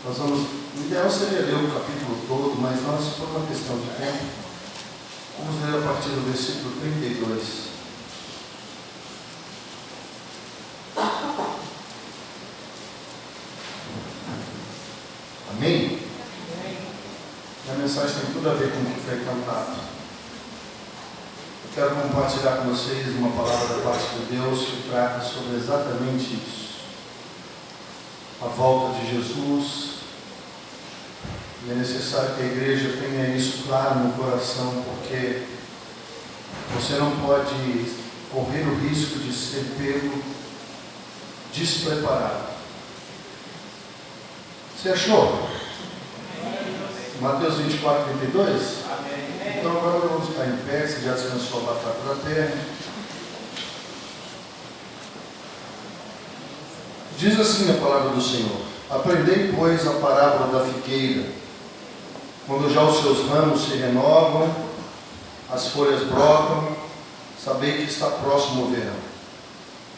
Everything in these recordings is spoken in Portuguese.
O ideal seria ler o capítulo todo, mas nós, por uma questão de tempo, vamos ler a partir do versículo 32. Amém? A mensagem tem tudo a ver com o que foi cantado. Eu quero compartilhar com vocês uma palavra da parte de Deus que trata sobre exatamente isso. A volta de Jesus. E é necessário que a igreja tenha isso claro no coração, porque você não pode correr o risco de ser pego despreparado. Você achou? Mateus 24, 32? Então agora vamos ficar em pé, você já descansou a batata da perna. Diz assim a palavra do Senhor: aprendei, pois, a parábola da figueira. Quando já os seus ramos se renovam, as folhas brotam, sabei que está próximo o verão.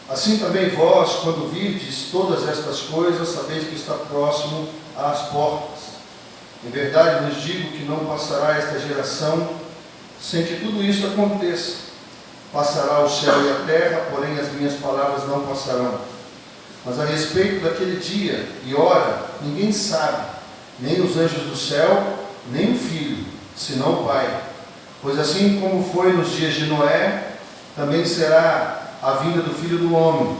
Assim também vós, quando virdes todas estas coisas, sabeis que está próximo às portas. Em verdade vos digo que não passará esta geração sem que tudo isso aconteça. Passará o céu e a terra, porém as minhas palavras não passarão. Mas a respeito daquele dia e hora, ninguém sabe, nem os anjos do céu, nem o Filho, senão o Pai. Pois assim como foi nos dias de Noé, também será a vinda do Filho do Homem.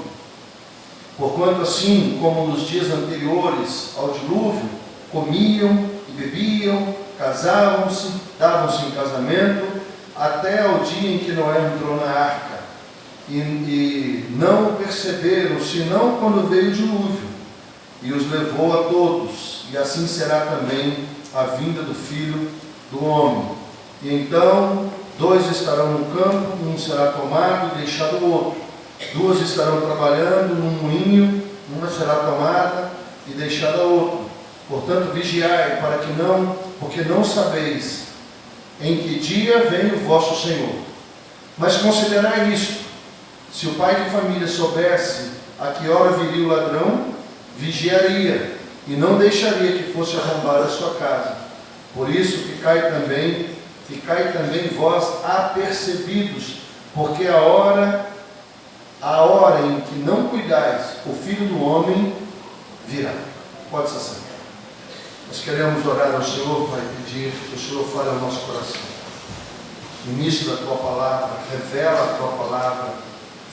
Porquanto assim como nos dias anteriores ao dilúvio, comiam e bebiam, casavam-se, davam-se em casamento, até ao dia em que Noé entrou na arca. E não o perceberam, senão quando veio o dilúvio, e os levou a todos. E assim será também a vinda do Filho do Homem. E então 2 estarão no campo, um será tomado e deixado o outro. 2 estarão trabalhando num moinho, uma será tomada e deixada a outra. Portanto, vigiai, porque não sabeis em que dia vem o vosso Senhor. Mas considerai isto: se o pai de família soubesse a que hora viria o ladrão, vigiaria, e não deixaria que fosse arrombar a sua casa. Por isso, ficai também vós apercebidos, porque a hora em que não cuidais, o Filho do Homem virá. Pode ser assim. Nós queremos orar ao Senhor para pedir que o Senhor fale ao nosso coração. Ministra a Tua Palavra, revela a Tua Palavra,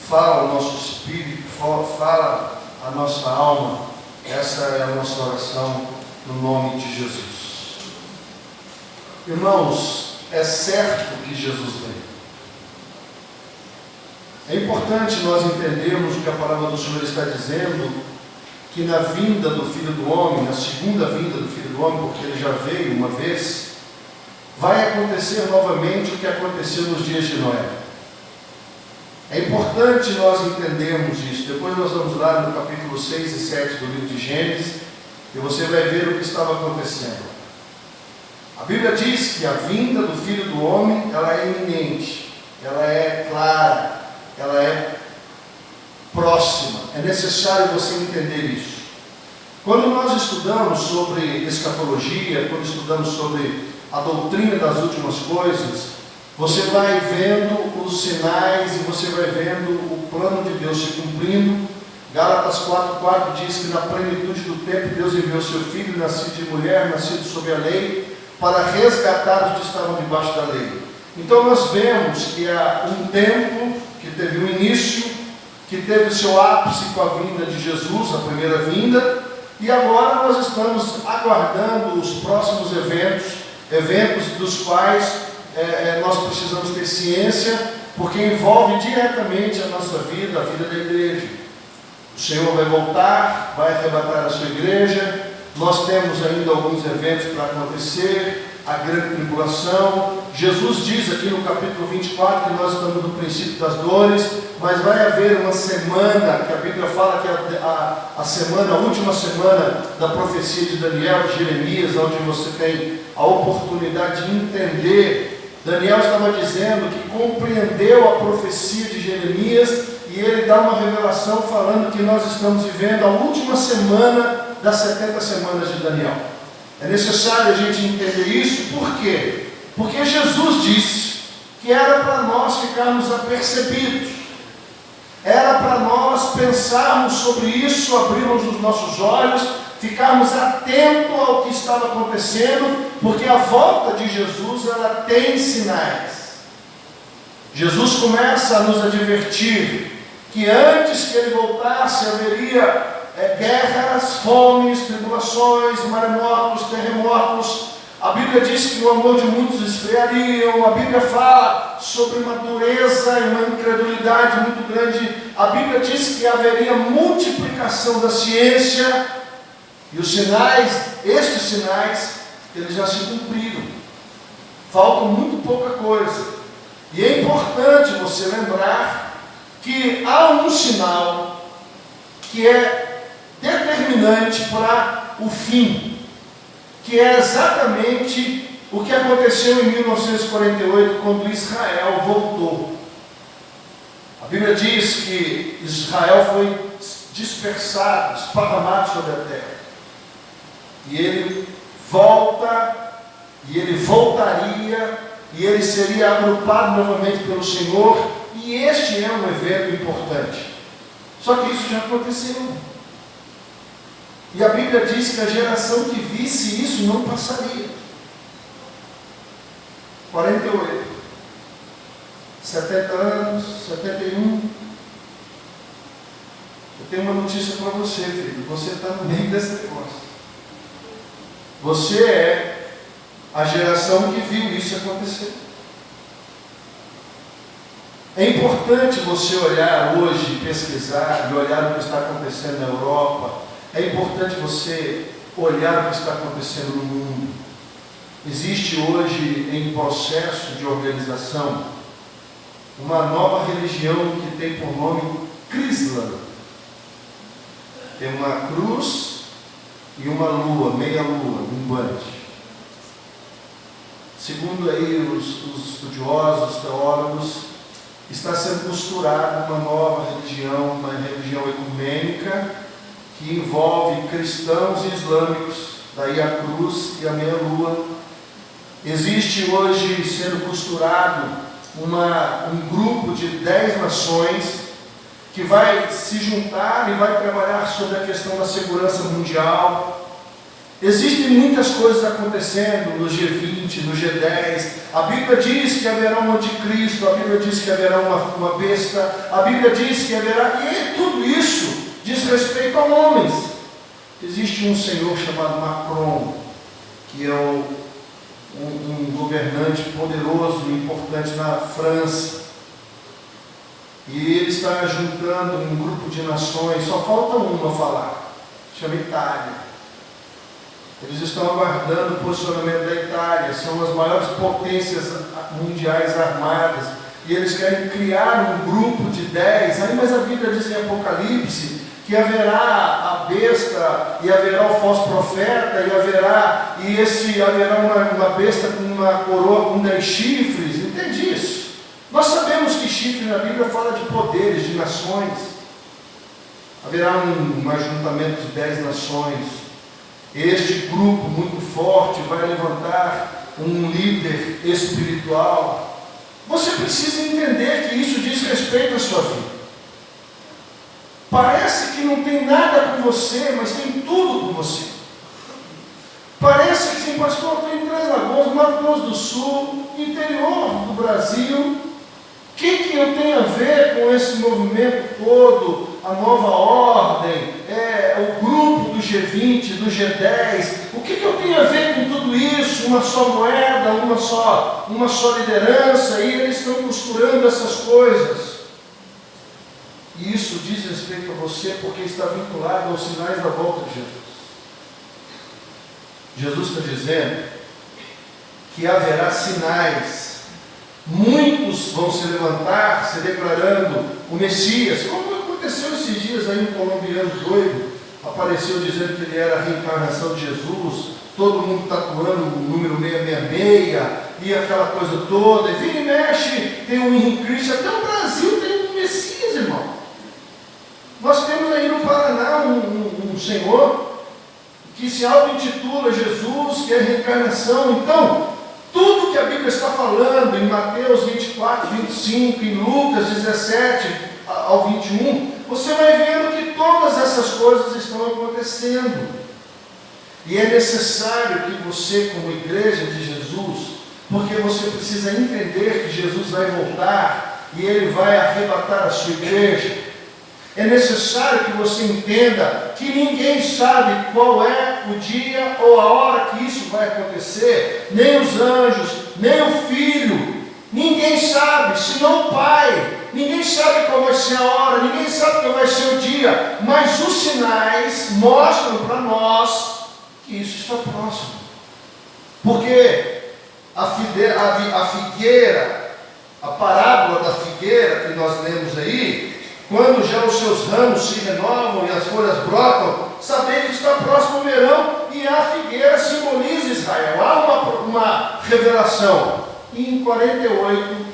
fala ao nosso espírito, fala à nossa alma. Essa é a nossa oração no nome de Jesus. Irmãos, é certo que Jesus vem. É importante nós entendermos o que a palavra do Senhor está dizendo, que na vinda do Filho do Homem, na segunda vinda do Filho do Homem, porque ele já veio uma vez, vai acontecer novamente o que aconteceu nos dias de Noé. É importante nós entendermos isso. Depois nós vamos lá no capítulo 6 e 7 do livro de Gênesis, e você vai ver o que estava acontecendo. A Bíblia diz que a vinda do Filho do Homem, ela é iminente, ela é clara, ela é próxima. É necessário você entender isso. Quando nós estudamos sobre escatologia, quando estudamos sobre a doutrina das últimas coisas, você vai vendo os sinais e você vai vendo o plano de Deus se cumprindo. Gálatas 4,4 diz que na plenitude do tempo Deus enviou seu Filho, nascido de mulher, nascido sob a lei, para resgatar os que estavam debaixo da lei. Então nós vemos que há um tempo que teve um início, que teve o seu ápice com a vinda de Jesus, a primeira vinda, e agora nós estamos aguardando os próximos eventos dos quais nós precisamos ter ciência, porque envolve diretamente a nossa vida, a vida da igreja. O Senhor vai voltar, vai arrebatar a sua igreja. Nós temos ainda alguns eventos para acontecer, a grande tribulação. Jesus diz aqui no capítulo 24 que nós estamos no princípio das dores, mas vai haver uma semana, que a Bíblia fala que é a última semana da profecia de Daniel, de Jeremias, onde você tem a oportunidade de entender. Daniel estava dizendo que compreendeu a profecia de Jeremias, e ele dá uma revelação falando que nós estamos vivendo a última semana das 70 semanas de Daniel. É necessário a gente entender isso, por quê? Porque Jesus disse que era para nós ficarmos apercebidos, era para nós pensarmos sobre isso, abrirmos os nossos olhos, ficarmos atentos ao que estava acontecendo, porque a volta de Jesus, ela tem sinais. Jesus começa a nos advertir que antes que ele voltasse haveria guerras, fomes, tribulações, maremotos, terremotos. A Bíblia diz que o amor de muitos esfriariam. A Bíblia fala sobre uma dureza e uma incredulidade muito grande. A Bíblia diz que haveria multiplicação da ciência. E os sinais, estes sinais, eles já se cumpriram. Falta muito pouca coisa. E é importante você lembrar que há um sinal que é determinante para o fim, que é exatamente o que aconteceu em 1948, quando Israel voltou. A Bíblia diz que Israel foi dispersado, esparramado sobre a terra. E ele volta, e ele voltaria, e ele seria agrupado novamente pelo Senhor, e este é um evento importante. Só que isso já aconteceu. E a Bíblia diz que a geração que visse isso não passaria. 48, 70 anos, 71. Eu tenho uma notícia para você, filho. Você está no meio desse negócio. Você é a geração que viu isso acontecer. É importante você olhar hoje, pesquisar e olhar o que está acontecendo na Europa. É importante você olhar o que está acontecendo no mundo. Existe hoje em processo de organização uma nova religião que tem por nome Crislam. Tem uma cruz e uma lua, meia lua, minguante. Segundo aí os estudiosos, os teólogos, está sendo costurada uma nova religião, uma religião ecumênica, que envolve cristãos e islâmicos, daí a cruz e a meia-lua. Existe hoje sendo costurado um grupo de 10 nações que vai se juntar e vai trabalhar sobre a questão da segurança mundial. Existem muitas coisas acontecendo no G20, no G10. A Bíblia diz que haverá um anticristo, a Bíblia diz que haverá uma besta, a Bíblia diz que haverá... E tudo isso diz respeito a homens. Existe um senhor chamado Macron, que é um governante poderoso e importante na França. E ele está juntando um grupo de nações, só falta uma falar, chama Itália. Eles estão aguardando o posicionamento da Itália, são as maiores potências mundiais armadas, e eles querem criar um grupo de 10, mas a Bíblia diz em Apocalipse que haverá a besta, e haverá o falso profeta, e haverá uma besta com uma coroa com 10 chifres, entende isso? Nós sabemos que chifre na Bíblia fala de poderes, de nações. Haverá um ajuntamento de 10 nações. Este grupo muito forte vai levantar um líder espiritual. Você precisa entender que isso diz respeito à sua vida. Parece que não tem nada com você, mas tem tudo com você. Parece que sim, pastor, eu estou em Três Lagoas, Mato Grosso do Sul, interior do Brasil. O que eu tenho a ver com esse movimento todo, a nova ordem, o grupo do G20, do G10? O que eu tenho a ver com tudo isso? Uma só moeda, uma só liderança, e eles estão costurando essas coisas. E isso diz respeito a você porque está vinculado aos sinais da volta de Jesus. Jesus está dizendo que haverá sinais. Muitos vão se levantar, se declarando o Messias, como aconteceu esses dias aí, um colombiano doido apareceu dizendo que ele era a reencarnação de Jesus, todo mundo tatuando o número 666 e aquela coisa toda, e vira e mexe, tem um Henrique Cristo, até o Brasil tem um Messias, irmão. Nós temos aí no Paraná um senhor se auto-intitula Jesus, que é a reencarnação. Então, tudo que a Bíblia está falando em Mateus 24, 25, em Lucas 17 ao 21, você vai vendo que todas essas coisas estão acontecendo. E é necessário que você, como igreja de Jesus, porque você precisa entender que Jesus vai voltar e Ele vai arrebatar a sua igreja. É necessário que você entenda que ninguém sabe qual é o dia ou a hora que isso vai acontecer, nem os anjos, nem o Filho, ninguém sabe, senão o Pai. Ninguém sabe qual vai ser a hora, ninguém sabe qual vai ser o dia, mas os sinais mostram para nós que isso está próximo. Porque a figueira, a parábola da figueira que nós lemos aí, quando já os seus ramos se renovam e as folhas brotam, sabendo que está próximo o verão, e a figueira simboliza Israel. Há uma revelação. E em 48,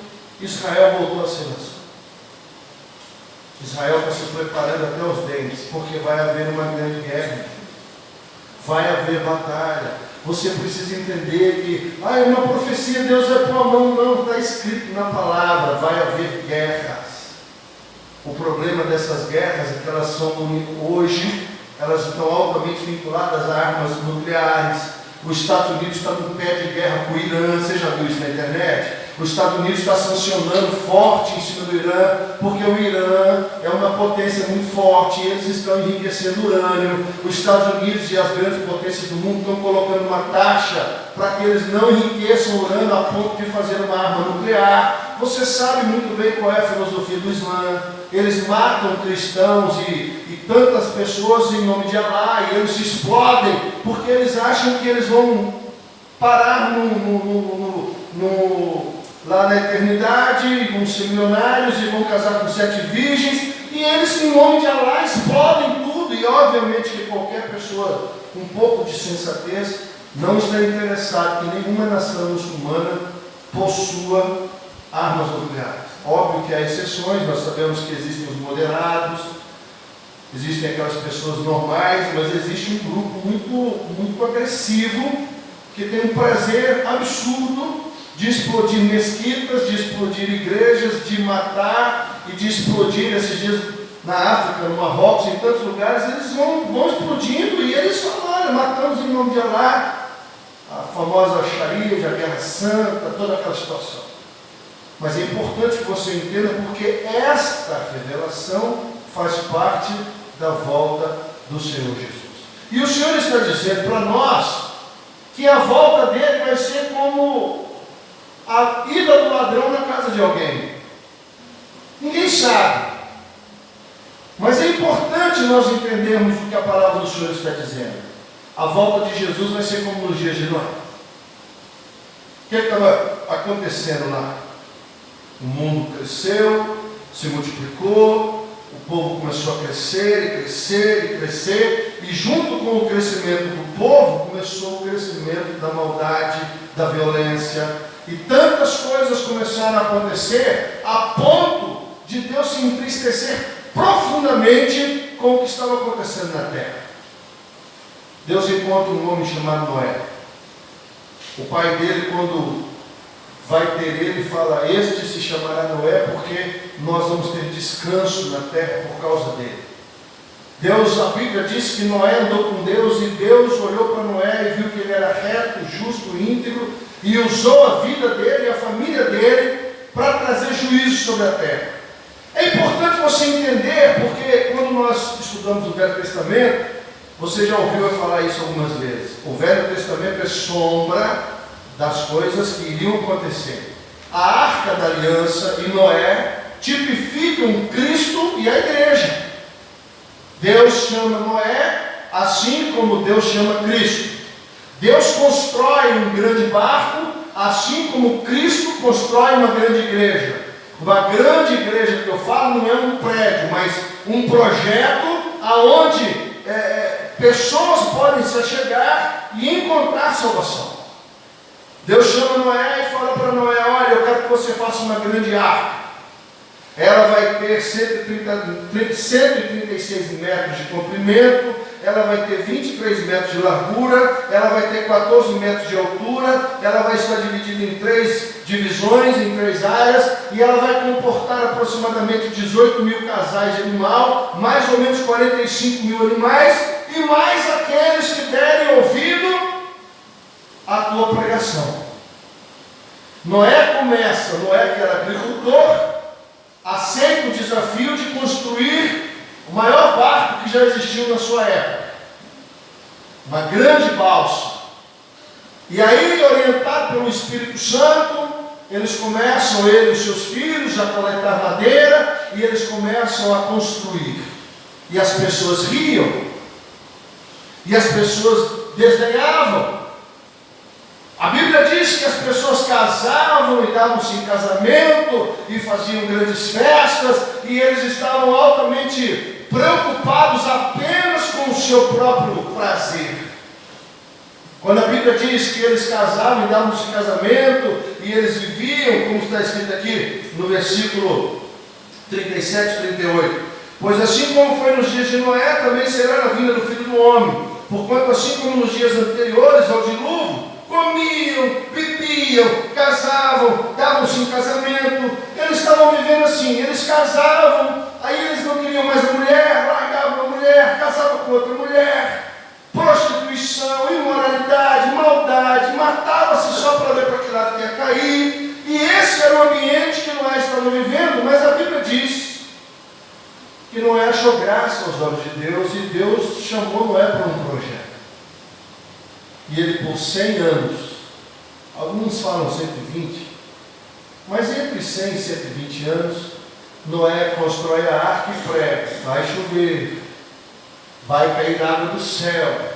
Israel voltou a ser nação. Israel está se preparando até os dentes, porque vai haver uma grande guerra. Vai haver batalha. Você precisa entender que, é uma profecia, Deus vai pôr a mão. Não, está escrito na palavra, vai haver guerras. O problema dessas guerras é que elas são, hoje, elas estão altamente vinculadas a armas nucleares. Os Estados Unidos está no pé de guerra com o Irã, você já viu isso na internet? Os Estados Unidos está sancionando forte em cima do Irã, porque o Irã é uma potência muito forte, e eles estão enriquecendo urânio. Os Estados Unidos e as grandes potências do mundo estão colocando uma taxa para que eles não enriqueçam urânio a ponto de fazer uma arma nuclear. Você sabe muito bem qual é a filosofia do Islã. Eles matam cristãos e tantas pessoas em nome de Alá, e eles se explodem, porque eles acham que eles vão parar lá na eternidade, vão ser milionários e vão casar com 7 virgens, e eles, em nome de Alá, explodem tudo. E obviamente que qualquer pessoa com um pouco de sensatez não está interessado que nenhuma nação muçulmana possua armas nucleares. Óbvio que há exceções, nós sabemos que existem os moderados, existem aquelas pessoas normais, mas existe um grupo muito agressivo que tem um prazer absurdo de explodir mesquitas, de explodir igrejas, de matar e de explodir. Esses dias na África, no Marrocos, em tantos lugares, eles vão explodindo, e eles falam: olha, matamos em nome de Alá, a famosa Sharia, a Guerra Santa, toda aquela situação. Mas é importante que você entenda, porque esta revelação faz parte da volta do Senhor Jesus. E o Senhor está dizendo para nós que a volta dele vai ser como a ida do ladrão na casa de alguém. Ninguém sabe. Mas é importante nós entendermos o que a palavra do Senhor está dizendo. A volta de Jesus vai ser como nos dias de Noé. O que estava acontecendo lá? O mundo cresceu, se multiplicou, o povo começou a crescer e crescer e crescer, e junto com o crescimento do povo, começou o crescimento da maldade, da violência, e tantas coisas começaram a acontecer, a ponto de Deus se entristecer profundamente com o que estava acontecendo na terra. Deus encontra um homem chamado Noé. O pai dele, quando vai ter ele, fala: este se chamará Noé, porque nós vamos ter descanso na terra por causa dele. Deus, a Bíblia diz que Noé andou com Deus, e Deus olhou para Noé e viu que ele era reto, justo, íntegro, e usou a vida dele e a família dele para trazer juízo sobre a terra. É importante você entender, porque quando nós estudamos o Velho Testamento, você já ouviu eu falar isso algumas vezes. O Velho Testamento é sombra das coisas que iriam acontecer. A Arca da Aliança e Noé tipificam Cristo e a igreja. Deus chama Noé assim como Deus chama Cristo. Deus constrói um grande barco assim como Cristo constrói uma grande igreja. Uma grande igreja que eu falo não é um prédio, mas um projeto aonde pessoas podem se achegar e encontrar salvação. Deus chama Noé e fala para Noé: olha, eu quero que você faça uma grande arca. Ela vai ter 136 metros de comprimento, ela vai ter 23 metros de largura, ela vai ter 14 metros de altura, ela vai estar dividida em 3 divisões, em 3 áreas, e ela vai comportar aproximadamente 18 mil casais de animal, mais ou menos 45 mil animais, e mais aqueles que derem ouvido à tua pregação. Noé que era agricultor, aceita o desafio de construir o maior barco que já existiu na sua época, uma grande balsa. E aí, orientado pelo Espírito Santo, eles começam, ele e os seus filhos, a coletar madeira, e eles começam a construir. E as pessoas riam, e as pessoas desdenhavam. A Bíblia diz que as pessoas casavam e davam-se em casamento e faziam grandes festas, e eles estavam altamente preocupados apenas com o seu próprio prazer. Quando a Bíblia diz que eles casavam e davam-se em casamento, e eles viviam, como está escrito aqui no versículo 37 e 38, pois assim como foi nos dias de Noé, também será na vinda do Filho do Homem, porquanto assim como nos dias anteriores ao dilúvio, comiam, bebiam, casavam, davam-se em casamento. Eles estavam vivendo assim, eles casavam, aí eles não queriam mais a mulher, largavam a mulher, casavam com outra mulher, prostituição, imoralidade, maldade, matava-se só para ver para que lado ia cair. E esse era o ambiente que Noé estava vivendo, mas a Bíblia diz que Noé achou graça aos olhos de Deus, e Deus chamou Noé para um projeto. E ele, por 100 anos, alguns falam 120, mas entre 100 e 120 anos, Noé constrói a arca e prega. Vai chover, vai cair água do céu.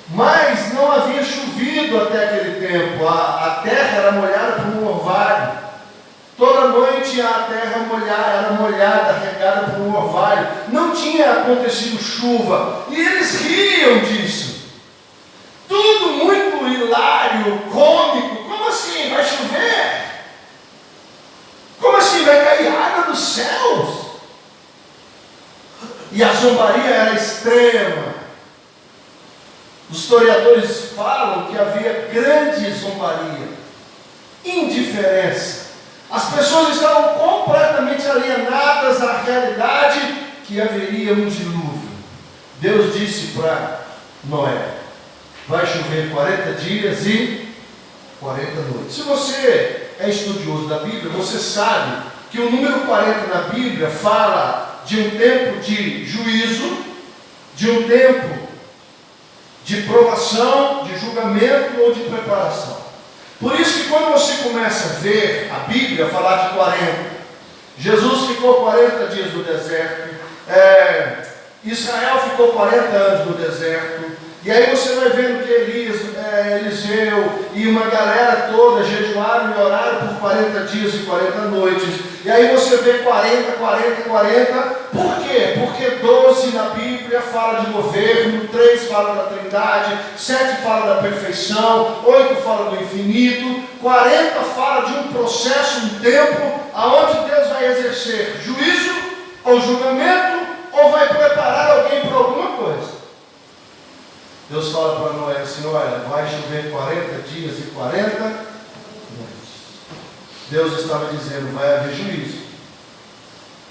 Mas não havia chovido até aquele tempo, a terra era molhada por um orvalho. Toda noite a terra era molhada, regada por um orvalho. Não tinha acontecido chuva, e eles riam disso. Tudo muito hilário, cômico. Como assim? Vai chover? Como assim? Vai cair água dos céus? E a zombaria era extrema. Os historiadores falam que havia grande zombaria, indiferença. As pessoas estavam completamente alienadas à realidade que haveria um dilúvio. Deus disse para Noé: vai chover 40 dias e 40 noites. Se você é estudioso da Bíblia, você sabe que o número 40 na Bíblia fala de um tempo de juízo, de um tempo de provação, de julgamento ou de preparação. Por isso que quando você começa a ver a Bíblia falar de 40, Jesus ficou 40 dias no deserto, Israel ficou 40 anos no deserto. E aí você vai vendo que Eliseu e uma galera toda jejuaram e oraram por 40 dias e 40 noites. E aí você vê 40, 40, 40. Por quê? Porque 12 na Bíblia fala de governo, 3 fala da Trindade, 7 fala da perfeição, 8 fala do infinito, 40 fala de um processo, um tempo, aonde Deus vai exercer juízo ou julgamento, ou vai preparar alguém para alguma coisa. Deus fala para Noé assim: olha, vai chover 40 dias e 40 noites. Deus estava dizendo: vai haver juízo.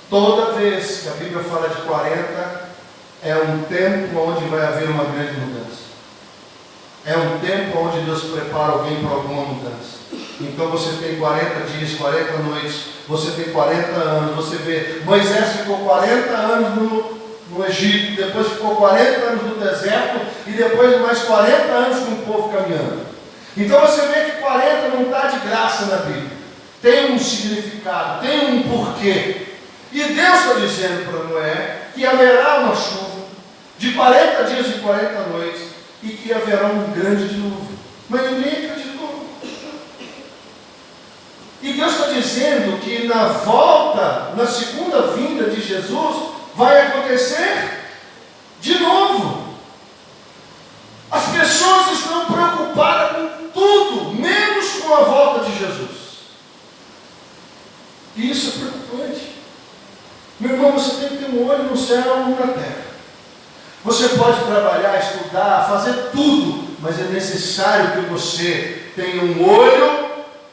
Toda vez que a Bíblia fala de 40, é um tempo onde vai haver uma grande mudança. É um tempo onde Deus prepara alguém para alguma mudança. Então você tem 40 dias, 40 noites, você tem 40 anos. Você vê, Moisés ficou 40 anos no Egito, depois ficou 40 anos no deserto, e depois mais 40 anos com o povo caminhando. Então você vê que 40 não está de graça na Bíblia. Tem um significado, tem um porquê. E Deus está dizendo para Noé que haverá uma chuva de 40 dias e 40 noites, e que haverá um grande dilúvio. Mas ninguém acreditou. E Deus está dizendo que na volta, na segunda vinda de Jesus, vai acontecer de novo. As pessoas estão preocupadas com tudo, menos com a volta de Jesus. E isso é preocupante. Meu irmão, você tem que ter um olho no céu e um na terra. Você pode trabalhar, estudar, fazer tudo, mas é necessário que você tenha um olho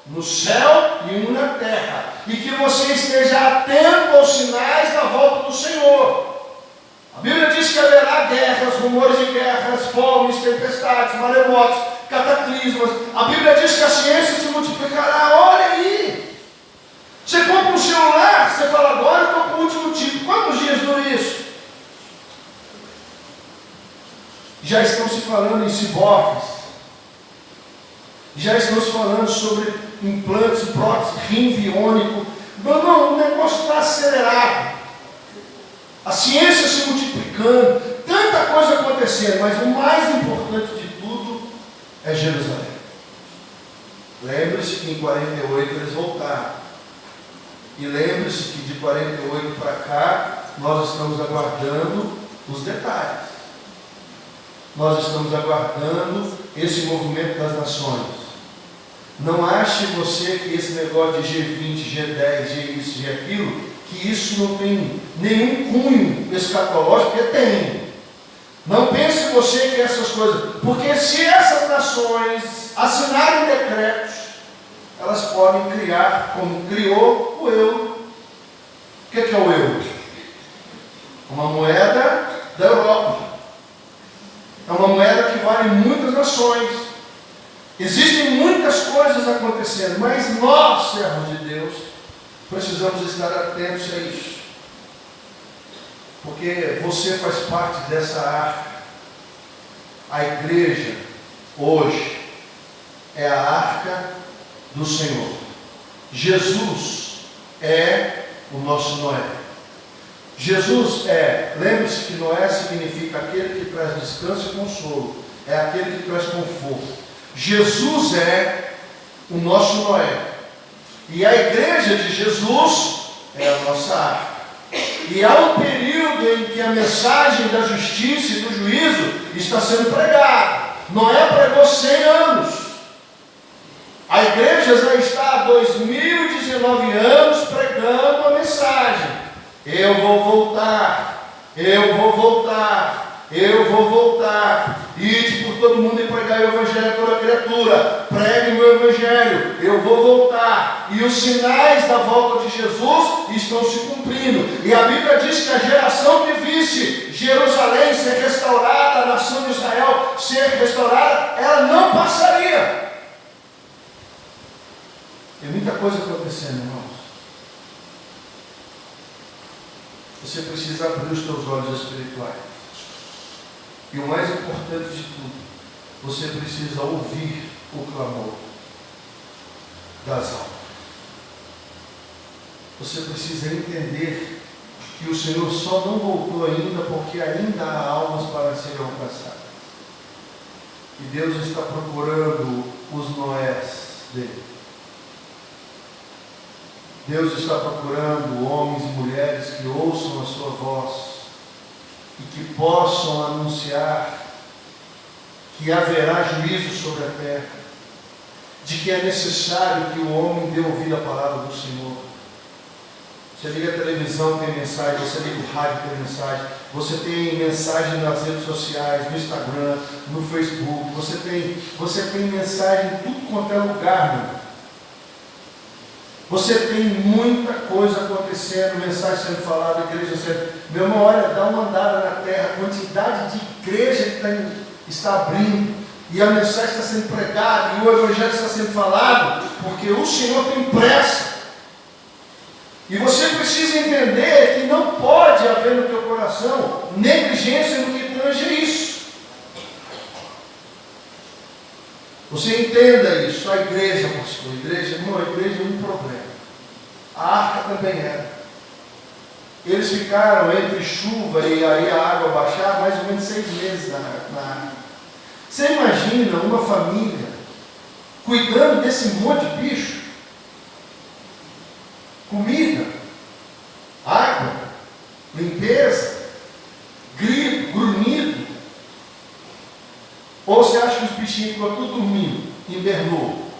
no céu e um na terra, e que você esteja atento aos sinais da volta do Senhor. A Bíblia diz que haverá guerras, rumores de guerras, fomes, tempestades, maremotos, cataclismas. A Bíblia diz que a ciência se multiplicará. Olha aí! Você compra um celular, você fala, agora eu estou com o último tipo. Quantos dias dura isso? Já estão se falando em ciborgues. Já estão se falando sobre implantes, próteses, rim biônico. Não, o negócio está acelerado. A ciência se multiplicando, tanta coisa acontecendo, mas o mais importante de tudo é Jerusalém. Lembre-se que em 48 eles voltaram. E lembre-se que de 48 para cá, nós estamos aguardando os detalhes. Nós estamos aguardando esse movimento das nações. Não ache você que esse negócio de G20, G10, G isso, G aquilo, que isso não tem nenhum cunho escatológico, porque tem. Não pense você que essas coisas, porque se essas nações assinarem decretos, elas podem criar, como criou o euro. O que é o euro? Uma moeda da Europa. É uma moeda que vale em muitas nações. Existem muitas coisas acontecendo, mas nós, servos de Deus, precisamos estar atentos a isso. Porque você faz parte dessa arca. A igreja, hoje, é a arca do Senhor. Jesus é o nosso Noé. Jesus lembre-se que Noé significa aquele que traz descanso e consolo. É aquele que traz conforto. Jesus é o nosso Noé. E a igreja de Jesus é a nossa arca. E há um período em que a mensagem da justiça e do juízo está sendo pregada. Noé pregou 100 anos. A igreja já está há 2019 anos pregando a mensagem. Eu vou voltar, eu vou voltar, eu vou voltar. Ide por todo mundo e pregai o evangelho a toda criatura. Pregue o meu evangelho, eu vou voltar. E os sinais da volta de Jesus estão se cumprindo. E a Bíblia diz que a geração que visse Jerusalém ser restaurada, a nação de Israel ser restaurada, ela não passaria. Tem muita coisa acontecendo, irmãos. Você precisa abrir os teus olhos espirituais. E o mais importante de tudo, você precisa ouvir o clamor das almas. Você precisa entender que o Senhor só não voltou ainda porque ainda há almas para serem alcançadas. E Deus está procurando os Noés dele. Deus está procurando homens e mulheres que ouçam a sua voz e que possam anunciar que haverá juízo sobre a terra, de que é necessário que o homem dê ouvido à palavra do Senhor. Você liga a televisão, tem mensagem, você liga o rádio, tem mensagem, você tem mensagem nas redes sociais, no Instagram, no Facebook, você tem mensagem em tudo quanto é lugar, meu. Você tem muita coisa acontecendo, mensagem sendo falada, igreja sendo... Meu irmão, olha, dá uma andada na terra, a quantidade de igreja que está abrindo, e a mensagem está sendo pregada, e o evangelho está sendo falado, porque o Senhor tem pressa. E você precisa entender que não pode haver no teu coração negligência no que tange isso. Você entenda isso. A igreja, pastor, a igreja é um problema. A arca também era. Eles ficaram entre chuva e aí a água baixar mais ou menos 6 meses na arca. Você imagina uma família cuidando desse monte de bicho? Comida, água, limpeza, grito, grunhido. Ou você acha que os bichinhos ficam tudo dormindo, hibernou?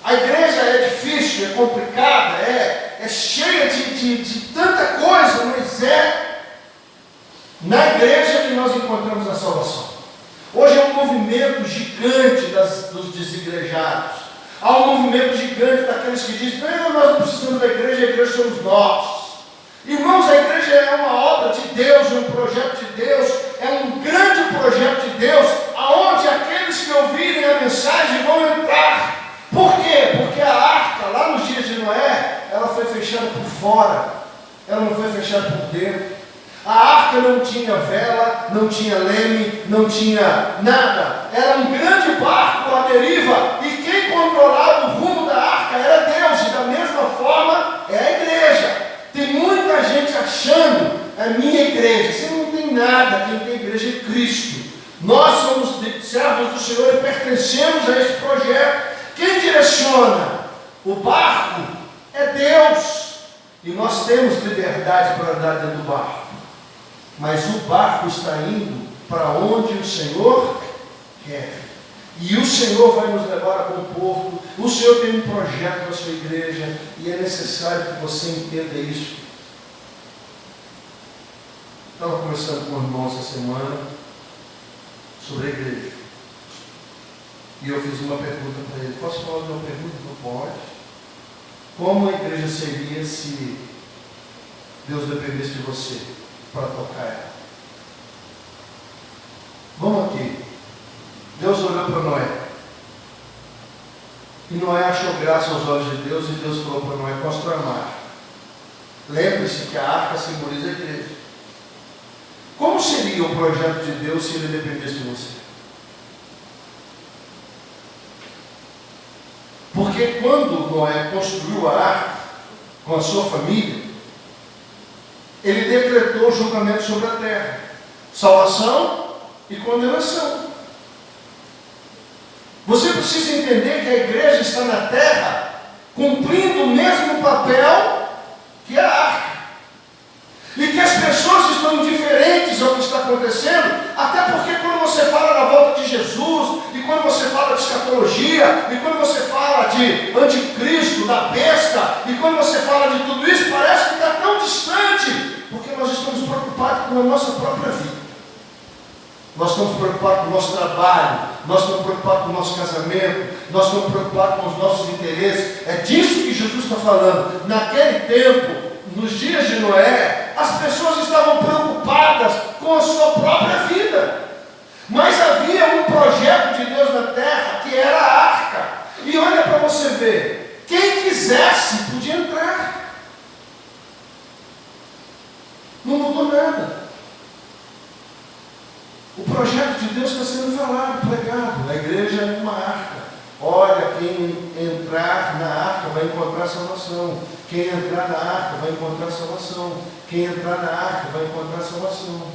A igreja é difícil, é complicada, é cheia de tanta coisa, mas na igreja salvação. Hoje é um movimento gigante dos desigrejados. Há um movimento gigante daqueles que dizem: não, nós não precisamos da igreja, a igreja somos nós. Irmãos, a igreja é uma obra de Deus, é um projeto de Deus, é um grande projeto de Deus, aonde aqueles que ouvirem a mensagem vão entrar. Por quê? Porque a arca, lá nos dias de Noé, ela foi fechada por fora, ela não foi fechada por dentro. A arca não tinha vela, não tinha leme, não tinha nada. Era um grande barco à deriva, e quem controlava o rumo da arca era Deus, e da mesma forma é a igreja. Tem muita gente achando: a minha igreja. Você não tem nada, quem tem igreja é Cristo. Nós somos servos do Senhor e pertencemos a esse projeto. Quem direciona o barco é Deus, e nós temos liberdade para andar dentro do barco. Mas o barco está indo para onde o Senhor quer. E o Senhor vai nos levar a bom porto. O Senhor tem um projeto para a sua igreja, e é necessário que você entenda isso. Estava conversando com o irmão essa semana sobre a igreja. E eu fiz uma pergunta para ele. Posso falar de uma pergunta? Não pode. Como a igreja seria se Deus dependesse de você para tocar ela? Vamos aqui. Deus olhou para Noé. E Noé achou graça aos olhos de Deus, e Deus falou para Noé: constrói uma arca. Lembre-se que a arca simboliza a igreja. Como seria o projeto de Deus se ele dependesse de você? Porque quando Noé construiu a arca com a sua família, ele decretou julgamento sobre a terra, salvação e condenação. Você precisa entender que a igreja está na terra cumprindo o mesmo papel que a arca, e que as pessoas estão indiferentes ao que está acontecendo, até porque quando você fala da volta de Jesus, e quando você fala de escatologia, e quando você fala de anticristo, da besta, e quando você fala de tudo isso, parece que está tão distante, porque nós estamos preocupados com a nossa própria vida. Nós estamos preocupados com o nosso trabalho, nós estamos preocupados com o nosso casamento, nós estamos preocupados com os nossos interesses. É disso que Jesus está falando. Naquele tempo, nos dias de Noé, as pessoas estavam preocupadas com a sua própria vida. Mas havia um projeto de Deus na terra, que era a arca. E olha para você ver, quem quisesse podia entrar. Não mudou nada. O projeto de Deus está sendo falado, pregado. A igreja é uma arca. Olha, quem entrar na arca vai encontrar salvação. Quem entrar na arca vai encontrar salvação. Quem entrar na arca vai encontrar salvação.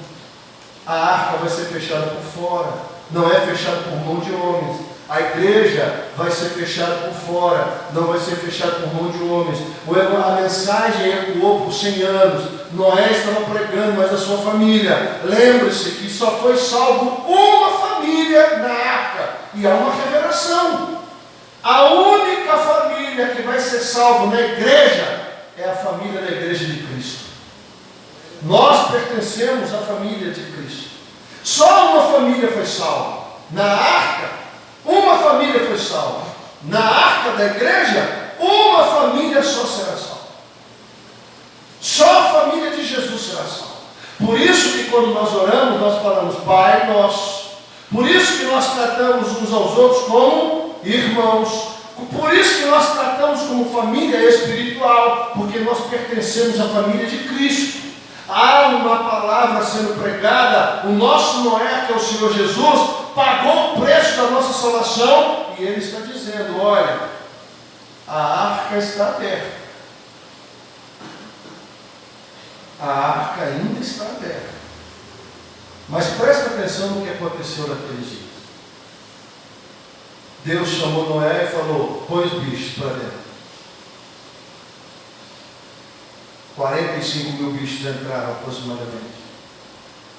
A arca vai ser fechada por fora. Não é fechada por mão de homens. A igreja vai ser fechada por fora. Não vai ser fechada por mão de homens. A mensagem ecoou por 100 anos. Noé estava pregando, mas a sua família. Lembre-se que só foi salvo uma família na arca. E há uma revelação. A única família que vai ser salva na igreja é a família da igreja de Cristo. Nós pertencemos à família de Cristo. Só uma família foi salva. Na arca, uma família foi salva. Na arca da igreja, uma família só será salva. Só a família de Jesus será salva. Por isso que quando nós oramos, nós falamos Pai Nosso. Por isso que nós tratamos uns aos outros como irmãos. Por isso que nós tratamos como família espiritual, porque nós pertencemos à família de Cristo. Há uma palavra sendo pregada, o nosso Noé, que é o Senhor Jesus, pagou o preço da nossa salvação, e Ele está dizendo: olha, a arca está aberta. A arca ainda está aberta. Mas presta atenção no que aconteceu naqueles dias. Deus chamou Noé e falou: põe os bichos para dentro. 45 mil bichos entraram aproximadamente.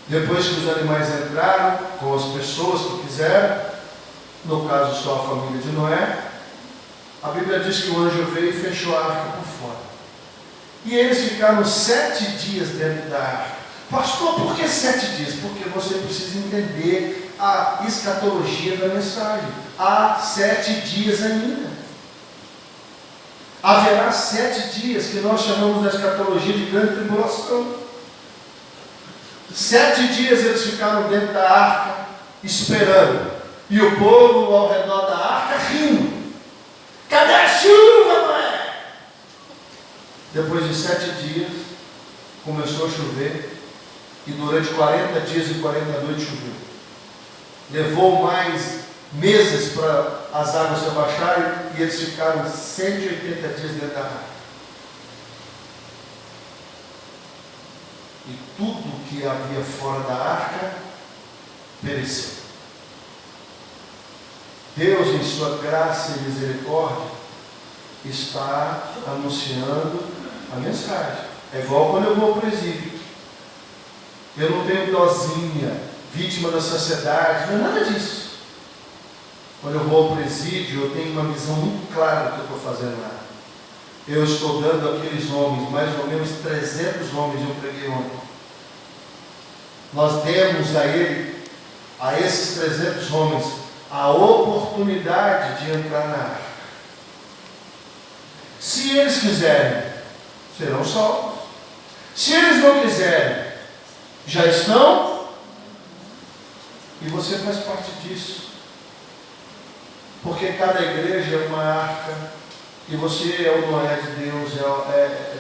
Depois que os animais entraram, com as pessoas que quiseram, no caso só a família de Noé, a Bíblia diz que o anjo veio e fechou a arca por fora. E eles ficaram 7 dias dentro da arca. Pastor, por que 7 dias? Porque você precisa entender a escatologia da mensagem. Há 7 dias ainda. Haverá 7 dias que nós chamamos na escatologia de grande tribulação. 7 dias eles ficaram dentro da arca, esperando. E o povo ao redor da arca rindo. Cadê a chuva, mãe? Depois de 7 dias, começou a chover. E durante 40 dias e 40 noites choveu. Levou mais meses para as águas se abaixarem. E eles ficaram 180 dias dentro da arca. E tudo que havia fora da arca pereceu. Deus, em sua graça e misericórdia, está anunciando a mensagem. É igual quando eu vou ao presídio. Eu não tenho dozinha, vítima da sociedade, não é nada disso. Quando eu vou ao presídio, eu tenho uma visão muito clara do que eu estou fazendo lá. Eu estou dando àqueles homens, mais ou menos 300 homens, eu preguei ontem. Nós demos a esses 300 homens, a oportunidade de entrar na arca. Se eles quiserem, serão salvos. Se eles não quiserem, já estão. E você faz parte disso. Porque cada igreja é uma arca. E você é o Noé de Deus.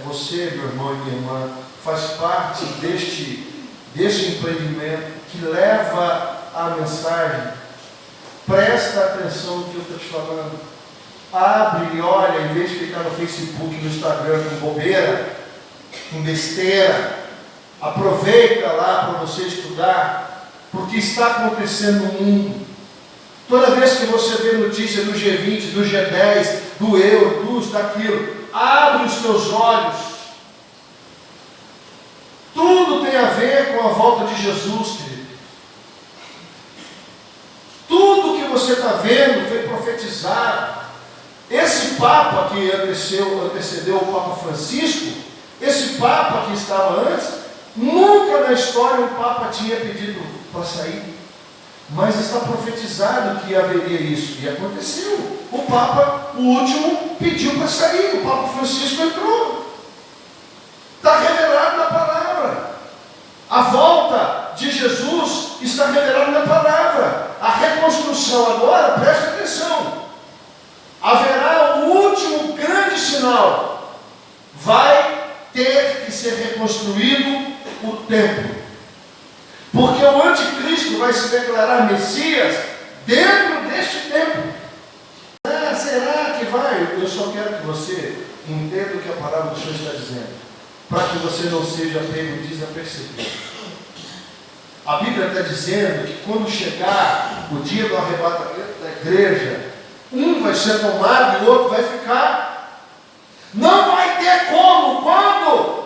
Você, meu irmão e minha irmã, faz parte deste empreendimento que leva a mensagem. Presta atenção no que eu estou te falando. Abre e olha, em vez de ficar no Facebook, no Instagram com bobeira, com besteira. Aproveita lá para você estudar, porque está acontecendo no mundo. Toda vez que você vê notícia do G20, do G10, do euro, daquilo, abre os teus olhos. Tudo tem a ver com a volta de Jesus, querido. Tudo que você está vendo foi profetizado. Esse Papa que antecedeu o Papa Francisco, esse Papa que estava antes, nunca na história o Papa tinha pedido para sair. Mas está profetizado que haveria isso. E aconteceu. O Papa, o último, pediu para sair. O Papa Francisco entrou. Está revelado na palavra. A volta de Jesus está revelada na palavra. A reconstrução agora, presta atenção. Haverá o último grande sinal. Vai ter que ser reconstruído o templo. Porque o anticristo vai se declarar Messias dentro deste templo. Será que vai? Eu só quero que você entenda o que a palavra do Senhor está dizendo, para que você não seja pego desapercebido. A Bíblia está dizendo que quando chegar o dia do arrebatamento da igreja, um vai ser tomado e o outro vai ficar. Não vai ter como, quando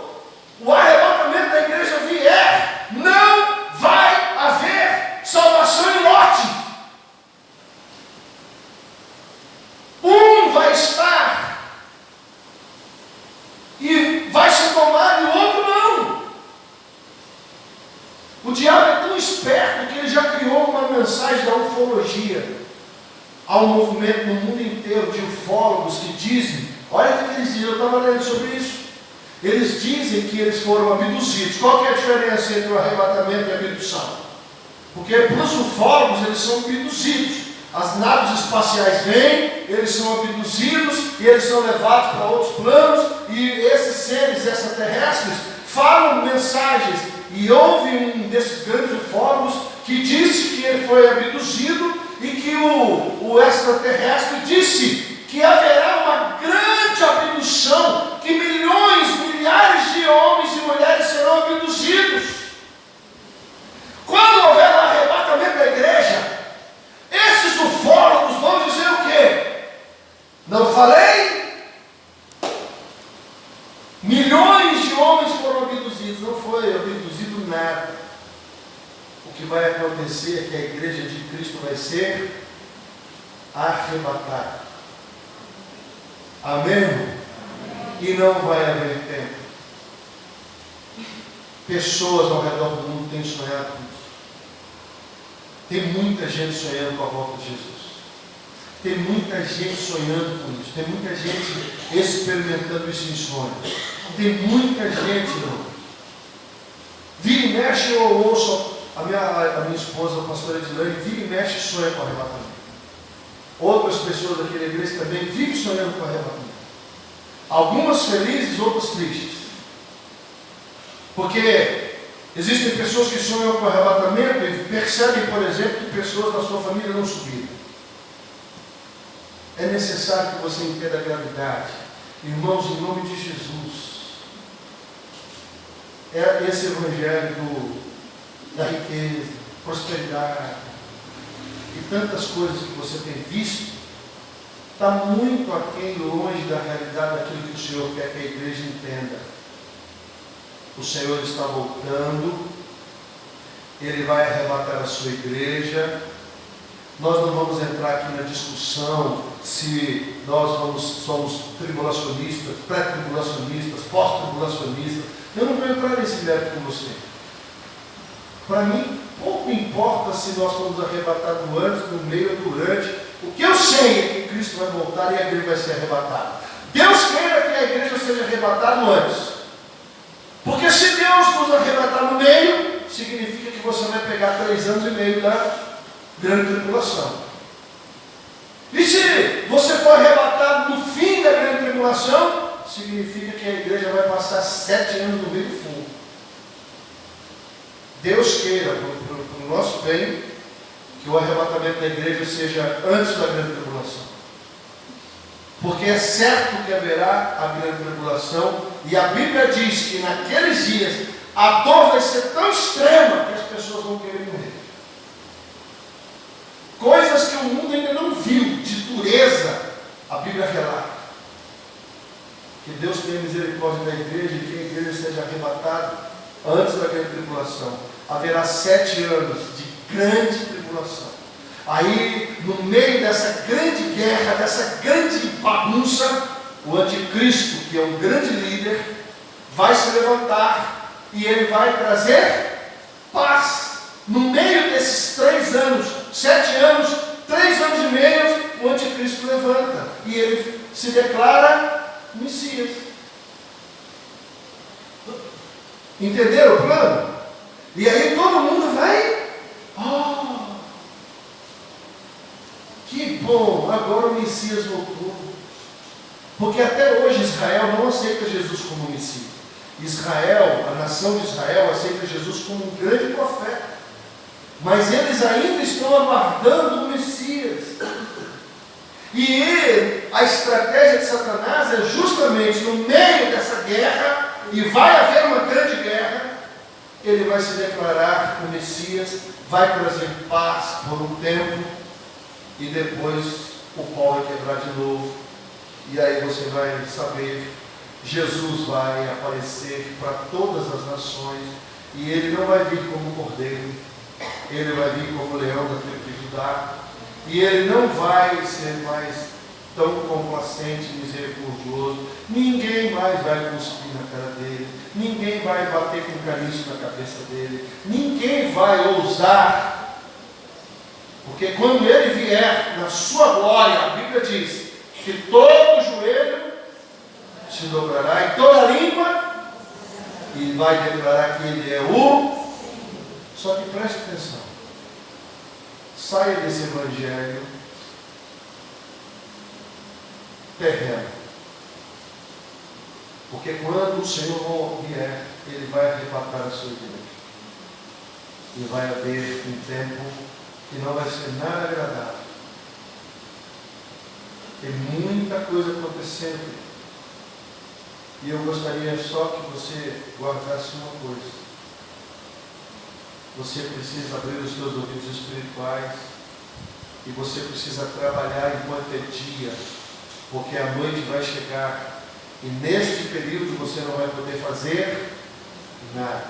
o arrebatamento da igreja vier, não vai haver salvação em lote. Um vai estar e vai ser tomado e o outro não. O diabo é tão esperto que ele já criou uma mensagem da ufologia. Há um movimento no mundo inteiro de ufólogos que dizem, olha o que eles dizem, eu estava lendo sobre isso. Eles dizem que eles foram abduzidos. Qual que é a diferença entre o arrebatamento e a abdução? Porque para os ufólogos eles são abduzidos. As naves espaciais vêm, eles são abduzidos e eles são levados para outros planos. E esses seres extraterrestres falam mensagens. E houve um desses grandes ufólogos que disse que ele foi abduzido e que o extraterrestre disse que haverá uma grande abdução, que milhares de homens e mulheres serão abduzidos. Quando houver o arrebatamento da igreja, esses ufólogos vão dizer o quê? Não falei? Milhões de homens foram abduzidos. Não foi abduzido nada. O que vai acontecer é que a igreja de Cristo vai ser arrebatada. Amém? E não vai haver tempo. pessoas ao redor do mundo têm sonhado com isso. Tem muita gente sonhando com a volta de Jesus. Tem muita gente sonhando com isso. Tem muita gente experimentando isso em sonhos. Tem muita gente, irmão. Vira e mexe, eu ouço a minha esposa, a pastora Edilane, vira e mexe e sonha com arrebatamento. Outras pessoas aqui na igreja também vivem sonhando com arrebatamento. Algumas felizes, outras tristes. Porque existem pessoas que sonham com arrebatamento e percebem, por exemplo, que pessoas da sua família não subiram. É necessário que você entenda a gravidade. Irmãos, em nome de Jesus. É esse evangelho da riqueza, prosperidade e tantas coisas que você tem visto, está muito aquém, longe da realidade daquilo que o Senhor quer que a igreja entenda. O Senhor está voltando, Ele vai arrebatar a sua igreja. Nós não vamos entrar aqui na discussão se nós somos tribulacionistas, pré-tribulacionistas, pós-tribulacionistas. Eu não vou entrar nesse mérito com você. Para mim, pouco importa se nós fomos arrebatados antes, no meio ou durante. O que eu sei é que Cristo vai voltar e a igreja vai ser arrebatada. Deus queira que a igreja seja arrebatada antes. Porque se Deus nos arrebatar no meio, significa que você vai pegar 3 anos e meio da grande tribulação. E se você for arrebatado no fim da grande tribulação, significa que a igreja vai passar 7 anos no meio do fogo. Deus queira, para o nosso bem, que o arrebatamento da igreja seja antes da grande tribulação. Porque é certo que haverá a grande tribulação, e a Bíblia diz que naqueles dias a dor vai ser tão extrema que as pessoas vão querer morrer. Coisas que o mundo ainda não viu, de dureza, a Bíblia relata. Que Deus tenha misericórdia da igreja e que a igreja seja arrebatada antes da grande tribulação. Haverá 7 anos de grande tribulação. Aí, no meio dessa grande guerra, dessa grande bagunça, o anticristo, que é um grande líder, vai se levantar e ele vai trazer paz. No meio desses 3 anos, 7 anos, 3 anos e meio, o anticristo levanta e ele se declara Messias. Entenderam o plano? E aí todo mundo vai, que bom, agora o Messias voltou. Porque até hoje Israel não aceita Jesus como Messias. Israel, a nação de Israel, aceita Jesus como um grande profeta. Mas eles ainda estão aguardando o Messias. E a estratégia de Satanás é justamente no meio dessa guerra, e vai haver uma grande guerra, ele vai se declarar o Messias, vai trazer paz por um tempo, e depois o pau vai quebrar de novo. E aí você vai saber, Jesus vai aparecer para todas as nações, e ele não vai vir como cordeiro, ele vai vir como leão da tribo de Judá, e ele não vai ser mais tão complacente e misericordioso. Ninguém mais vai cuspir na cara dele, ninguém vai bater com caniço na cabeça dele, ninguém vai ousar, porque quando ele vier na sua glória, a Bíblia diz que todo joelho se dobrará e toda língua, e vai declarar que ele é o. Só que preste atenção, saia desse evangelho terreno, porque quando o Senhor vier, ele vai arrebatar a sua igreja, e vai haver um tempo que não vai ser nada agradável. Tem muita coisa acontecendo, e eu gostaria só que você guardasse uma coisa. Você precisa abrir os seus ouvidos espirituais, e você precisa trabalhar enquanto é dia, porque a noite vai chegar, e neste período você não vai poder fazer nada.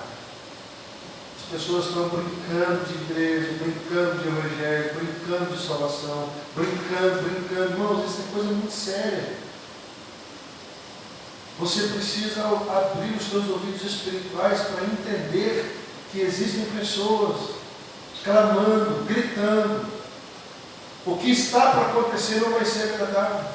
As pessoas estão brincando de igreja, brincando de evangelho, brincando de salvação, brincando. Irmãos, isso é coisa muito séria. Você precisa abrir os seus ouvidos espirituais para entender que existem pessoas clamando, gritando. O que está para acontecer não vai ser agradável.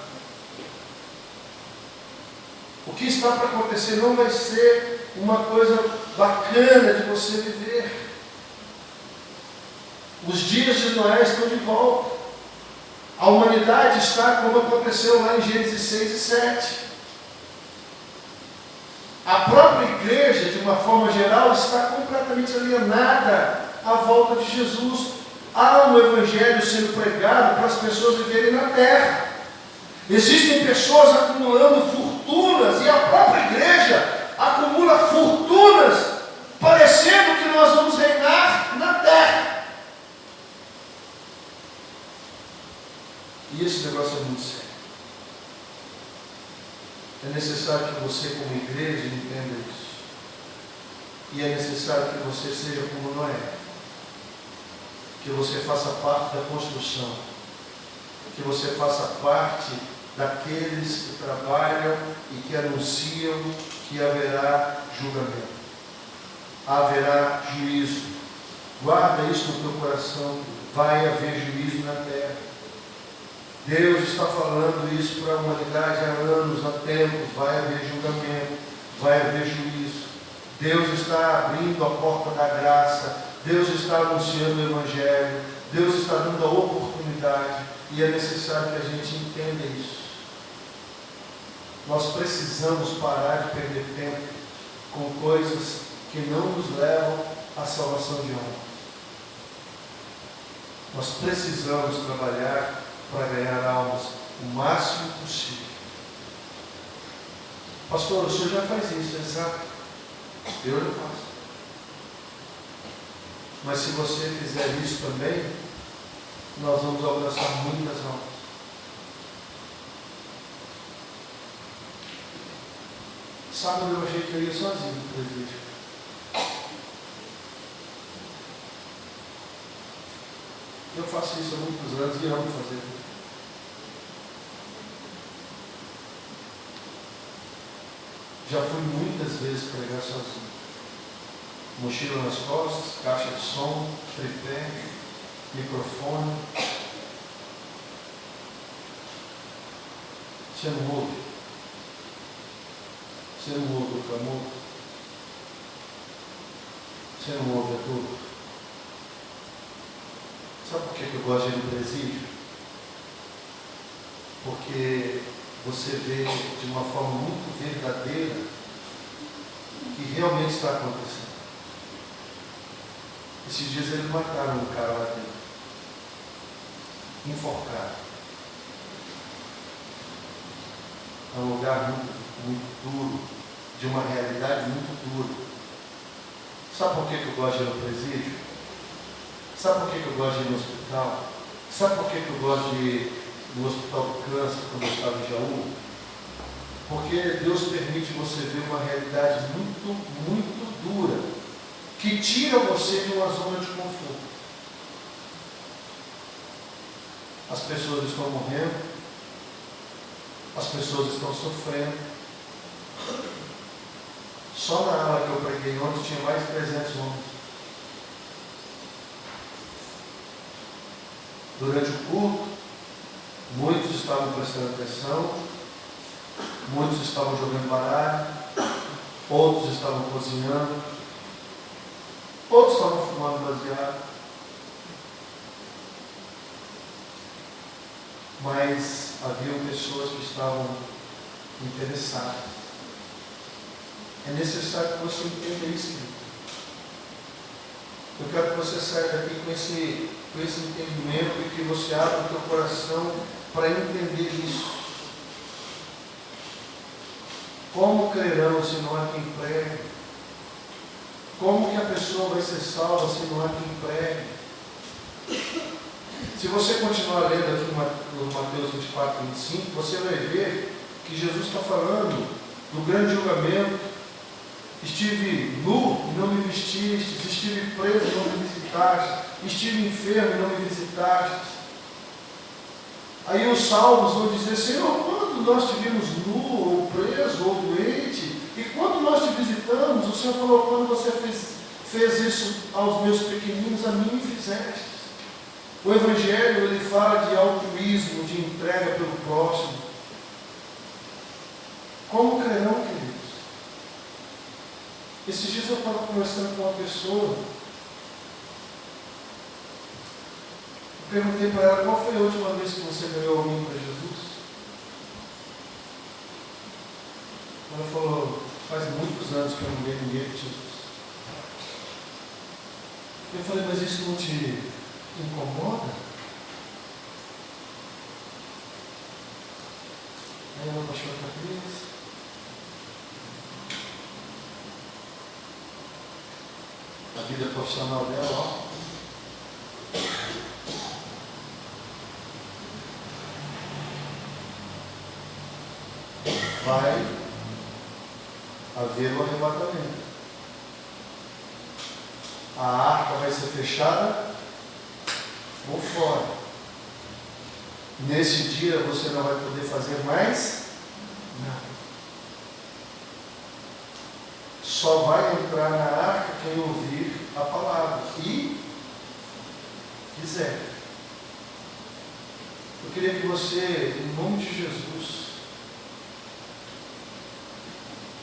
O que está para acontecer não vai ser uma coisa bacana de você viver. Os dias de Noé estão de volta. A humanidade está como aconteceu lá em Gênesis 6 e 7. A própria igreja, de uma forma geral, está completamente alienada à volta de Jesus. Há um evangelho sendo pregado para as pessoas viverem na terra. Existem pessoas acumulando fortunas e a própria igreja acumula fortunas, parecendo que nós vamos reinar na terra. E esse negócio é muito sério. É necessário que você, como igreja, entenda isso. E é necessário que você seja como Noé. Que você faça parte da construção. Que você faça parte daqueles que trabalham e que anunciam que haverá julgamento. Haverá juízo. Guarda isso no teu coração. Vai haver juízo na terra. Deus está falando isso para a humanidade há anos, há tempos. Vai haver julgamento, vai haver juízo. Deus está abrindo a porta da graça. Deus está anunciando o Evangelho. Deus está dando a oportunidade. E é necessário que a gente entenda isso. Nós precisamos parar de perder tempo com coisas que não nos levam à salvação de alma. Nós precisamos trabalhar para ganhar almas o máximo possível. Pastor, o senhor já faz isso, exato? Eu já faço. Mas se você fizer isso também, nós vamos alcançar muitas almas. Sábado eu achei que eu ia sozinho no presídio. Eu faço isso há muitos anos e amo fazer. Já fui muitas vezes pregar sozinho. Mochila nas costas, caixa de som, tripé, microfone. Você não ouve? Você não ouve o clamor? Você não ouve a dor? Sabe por que eu gosto de ir no presídio? Porque você vê de uma forma muito verdadeira o que realmente está acontecendo. Esses dias eles mataram um cara lá dentro. Enforcado. É um lugar muito duro, de uma realidade muito dura. Sabe por que eu gosto de ir no presídio? Sabe por que eu gosto de ir no hospital? Sabe por que eu gosto de ir no hospital do câncer, quando eu estava em Jaú? Porque Deus permite você ver uma realidade muito dura, que tira você de uma zona de conforto. As pessoas estão morrendo, as pessoas estão sofrendo. Só na aula que eu preguei ontem tinha mais de 300 homens. Durante o culto, muitos estavam prestando atenção, muitos estavam jogando baralho, outros estavam cozinhando, outros estavam fumando baseado. Mas haviam pessoas que estavam interessadas. É necessário que você entenda isso, querido. Eu quero que você saia daqui com esse entendimento e que você abra o teu coração para entender isso. Como crerão se não há quem pregue? Como que a pessoa vai ser salva se não há quem pregue? Se você continuar lendo aqui no Mateus 24, 25, você vai ver que Jesus está falando do grande julgamento. Estive nu e não me vestistes, estive preso e não me visitastes, estive enfermo e não me visitastes. Aí os salmos vão dizer: Senhor, quando nós te vimos nu, ou preso, ou doente, quando nós te visitamos, o Senhor falou, quando você fez isso aos meus pequeninos, a mim fizeste. O Evangelho, ele fala de altruísmo, de entrega pelo próximo. Como crerão, queridos? Esses dias eu estava conversando com uma pessoa. Eu perguntei para ela, qual foi a última vez que você ganhou alguém para Jesus? Ela falou, faz muitos anos que eu não ganhei ninguém para Jesus. Eu falei, mas isso não te incomoda? Aí ela baixou a cabeça. A vida profissional dela, ó. Vai haver um arrebatamento. A arca vai ser fechada por fora. Nesse dia você não vai poder fazer mais nada. Só vai entrar na arca quem ouvir a palavra e quiser. Eu queria que você, em nome de Jesus,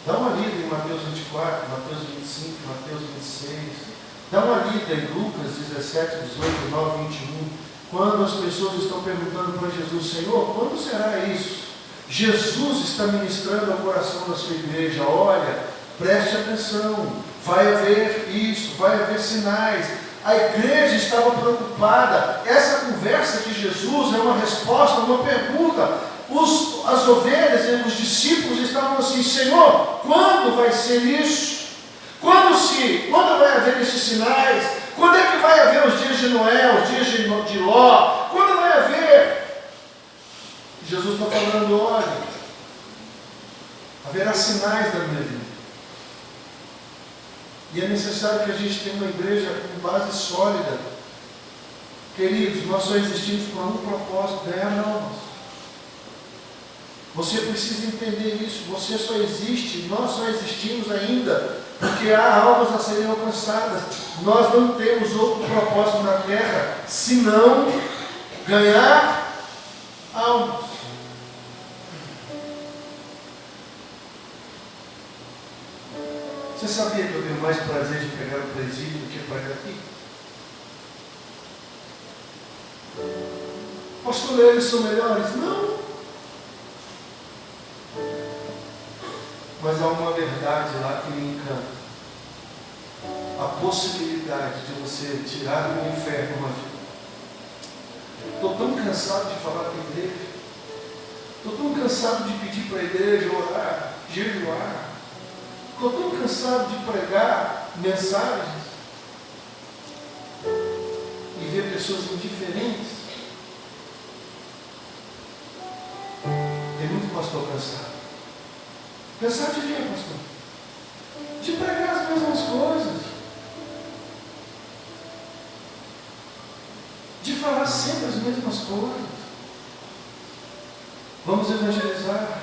dá uma lida em Mateus 24, Mateus 25, Mateus 26. Dá uma lida em Lucas 17, 18, 9, 21. Quando as pessoas estão perguntando para Jesus, Senhor, quando será isso? Jesus está ministrando ao coração da sua igreja. Olha, preste atenção, vai haver isso, vai haver sinais. A igreja estava preocupada. Essa conversa de Jesus é uma resposta, uma pergunta. As ovelhas e os discípulos estavam assim, Senhor, quando vai ser isso? Quando vai haver esses sinais? Quando é que vai haver os dias de Noé, os dias de Ló? Quando vai haver? Jesus está falando, olha, haverá sinais da minha vida. E é necessário que a gente tenha uma igreja com base sólida. Queridos, nós só existimos por um propósito, ganhar almas. Você precisa entender isso. Você só existe, nós só existimos ainda porque há almas a serem alcançadas. Nós não temos outro propósito na terra senão ganhar almas. Você sabia que eu tenho mais prazer de pegar o presídio do que pregar aqui? Pastor, eles são melhores? Não. Mas há uma verdade lá que me encanta. A possibilidade de você tirar do inferno uma vida. Estou tão cansado de falar com a igreja. Estou tão cansado de pedir para a igreja orar, jejuar. Estou tão cansado de pregar mensagens e ver pessoas indiferentes. Tem muito pastor cansado. Cansado de quê, pastor? De pregar as mesmas coisas. De falar sempre as mesmas coisas. Vamos evangelizar.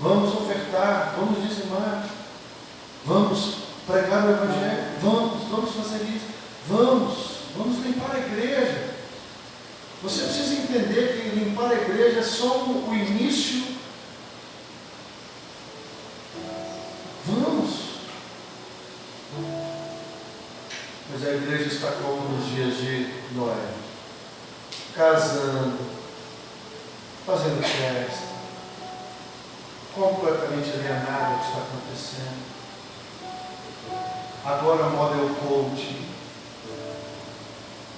Vamos ofertar. Vamos dizimar. Vamos pregar o evangelho. Vamos fazer isso. Vamos limpar a igreja. Você precisa entender que limpar a igreja é só o início. Mas a igreja está como nos dias de Noé, casando, fazendo festa, completamente alienada ao que está acontecendo. Agora a moda é o coaching,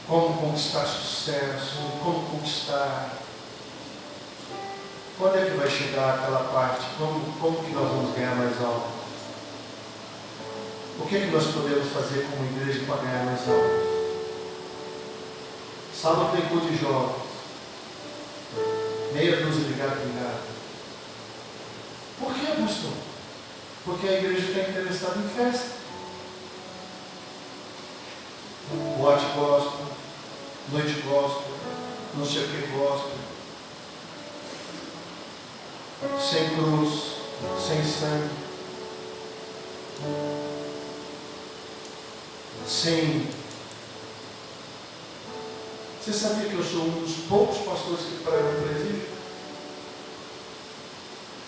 como conquistar sucesso, como conquistar. Quando é que vai chegar aquela parte? Como que nós vamos ganhar mais alto? O que é que nós podemos fazer como igreja para ganhar mais almas? Sábado tem culto de jovens. Meia dúzia de gato ligado. Por que, pastor? Porque a igreja está interessada em festa. Boate gospel, noite gospel, não sei o que gospel. Sem cruz, sem sangue. Sim. Você sabia que eu sou um dos poucos pastores que pregam no presídio?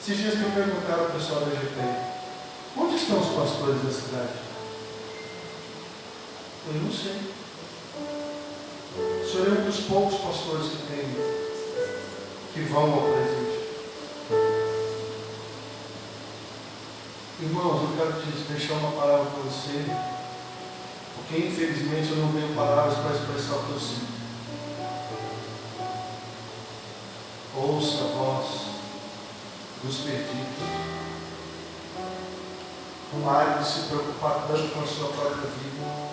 Esses dias me perguntaram ao pessoal da GP: onde estão os pastores da cidade? Eu não sei. Sou um dos poucos pastores que vão ao presídio. Irmãos, eu quero te deixar uma palavra para você, porque infelizmente eu não tenho palavras para expressar o que eu sinto. Ouça a voz dos perdidos. Pare de se preocupar tanto com a sua própria vida.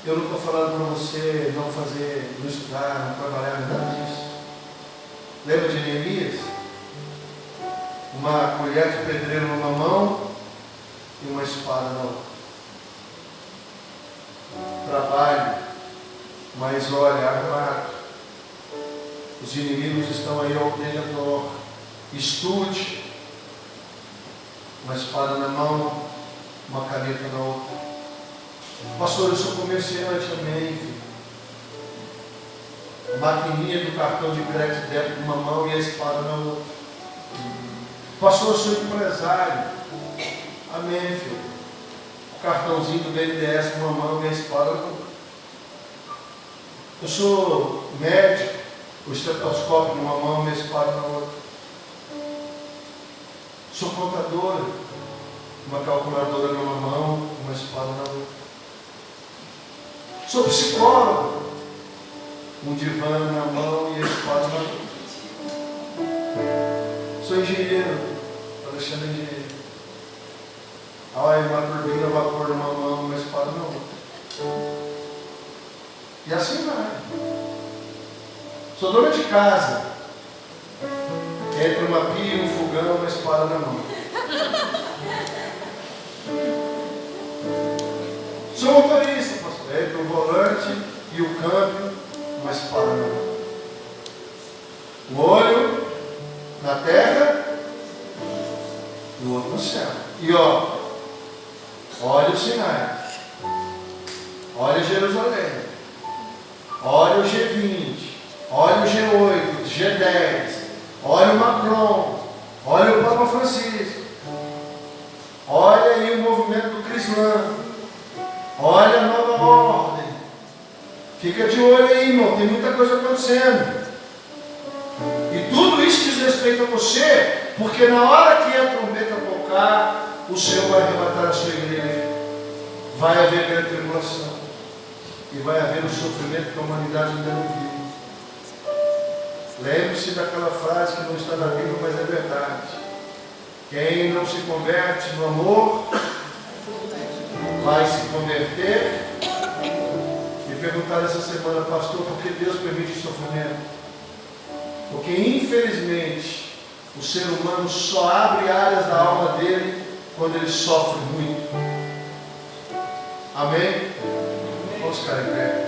Eu não estou falando para você não fazer, não estudar, não trabalhar, nada disso. Lembra de Neemias? Uma colher de pedreiro numa mão e uma espada na outra. Trabalhe, mas olha, armado. Os inimigos estão aí ao derredor. Estude, uma espada na mão, uma caneta na outra. Pastor, eu sou comerciante, amém. A maquininha do cartão de crédito dentro de uma mão e a espada na outra. Pastor, eu sou empresário, amém, filho. O cartãozinho do BNDES numa mão e a espada na outra. Eu sou médico, o estetoscópio numa mão e a espada na outra. Sou contadora, uma calculadora numa mão, uma espada na outra. Sou psicólogo, um divã na mão e a espada na outra. Sou engenheiro, Alexandre engenheiro. Olha, uma turbina a vapor numa mão, uma espada na outra. E assim vai. Sou dona de casa. Entre uma pia e um fogão, uma espada na mão. Sou motorista, pastor. Entre o volante e o câmbio, uma espada na mão. O olho na terra e o outro no céu. E olha o Sinai. Olha Jerusalém. Olha o G20. Olha o G8, G10. Olha o Macron. Olha o Papa Francisco. Olha aí o movimento do Crislã. Olha a nova ordem. Fica de olho aí, irmão. Tem muita coisa acontecendo. E tudo isso diz respeito a você, porque na hora que a trombeta tocar, o Senhor vai arrebatar a sua igreja. Vai haver grande tribulação. E vai haver o sofrimento que a humanidade ainda não viu. Lembre-se daquela frase que não está na Bíblia, mas é verdade. Quem não se converte no amor, vai se converter. Me perguntaram essa semana, pastor, por que Deus permite sofrimento? Porque infelizmente o ser humano só abre áreas da alma dele quando ele sofre muito. Amém? Vamos ficar em pé.